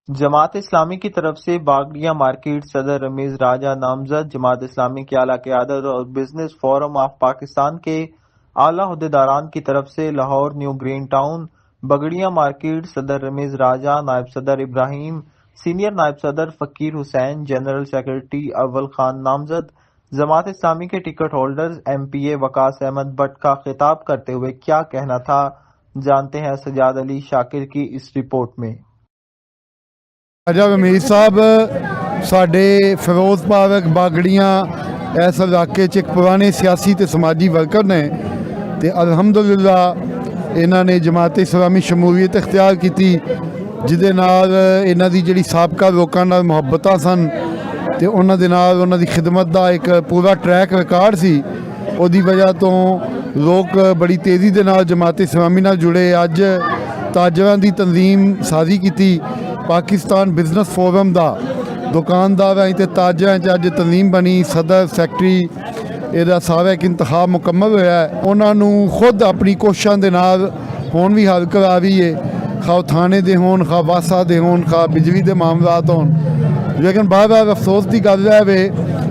जमात इस्लामी की तरफ से बागड़िया मार्केट सदर रमीज राजा नामजद जमात इस्लामी के आला क़यादत और बिजनेस फोरम ऑफ पाकिस्तान के आला अहदेदारान की तरफ से Lahore New Green Town Bagria market सदर रमीज राजा, नायब सदर इब्राहिम, सीनियर नायब सदर फकीर हुसैन, जनरल सेक्रेटरी अव्वल खान नामजद जमात इस्लामी के ticket holders MPA Waqas Ahmad Bhatt का खिताब करते हुए क्या कहना था, जानते हैं सजाद अली शाकिर की इस रिपोर्ट में। राजा रमीज साहब साडे फिरोज पार्क बागड़ियाँ इस इलाके च एक पुराने सियासी ते समाजी वर्कर ने ते अलहमदुलिल्लाह इन्हां ने जमात इस्लामी शमूलीयत इख्तियार की जिहदे नाल इन्हां दी जिहड़ी साबका लोकां नाल मुहब्बतां सन ते उन्हां दे नाल उन्हां दी खिदमत दा एक पूरा ट्रैक रिकॉर्ड सी। उहदी वजह तो लोग बड़ी तेज़ी दे नाल जमात इस्लामी नाल जुड़े। अज ताजरां दी तंजीम साजी की पाकिस्तान बिजनेस फोरम का दुकानदार तो ताजा अज तंजीम बनी, सदर सैकटरी यदा सारा एक इंतखाब मुकम्मल होया है। उन्होंने खुद अपनी कोशिशों के नाल हुण भी हल करा रही है, खा थाने दे होण, खा वासा दे होण, खा बिजली के मामलात होण। लेकिन बार बार अफसोस की गल है वे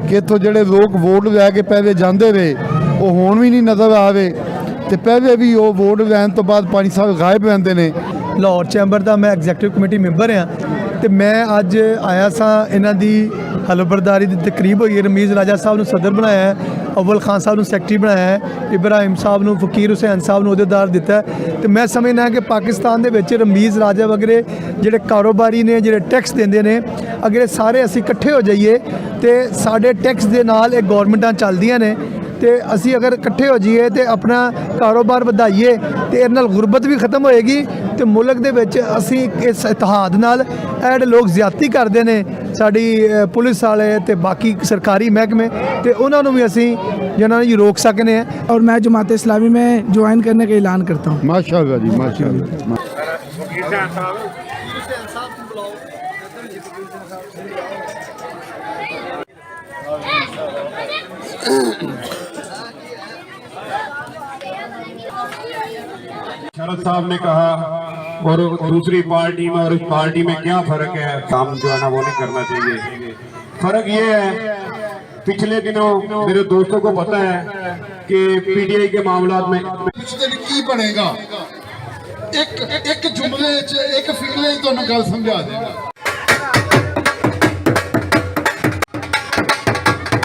कि इत्थों जिहड़े लोग वोट लैके पहले जाते रहे वो हुण भी नहीं नज़र आ रहे, तो पहले भी वो वोट लैन तो बाद 5 साल गायब रहते हैं। लाहौर चैंबर का मैं एग्जैक्टिव कमेटी मैंबर हाँ, तो मैं अज आया सा इन्हां दी हलफबरदारी की तकरीब हुई है। रमीज़ राजा साहब ने सदर बनाया है, अव्वल खान साहब ने सैकटरी बनाया है, इब्राहिम साहब ने, फकीर हुसैन साहब ने अहदेदार दिता है। तो मैं समझना कि पाकिस्तान के विच रमीज़ राजा वगैरह जिहड़े कारोबारी ने, जिहड़े टैक्स देंदे ने, अगर सारे असीं इकट्ठे हो जाइए तो साडे टैक्स दे नाल ये गौरमेंटां चलदियां ने, तो असी अगर इकट्ठे हो जाइए तो अपना कारोबार वधाइए तो इस नाल गुरबत भी खत्म होएगी। तो मुल्क दे विच असी इस इतिहाद नाल ऐड लोग ज्यादती करते हैं, साड़ी पुलिस वाले तो बाकी सरकारी महकमे, तो उन्होंने भी असी जिन्होंने रोक सकते हैं। और मैं जमात इस्लामी में ज्वाइन करने का ऐलान करता हूँ। माशाअल्लाह जी, माशाअल्लाह। शरद साहब ने कहा और दूसरी पार्टी में और इस पार्टी में क्या फर्क है, काम जो है ना वो नहीं करना चाहिए। फर्क ये है, पिछले दिनों मेरे दोस्तों को पता है कि PTI के मामला में कुछ दिन की बनेगा, एक जुमले एक फिगले तो गल समझा देगा।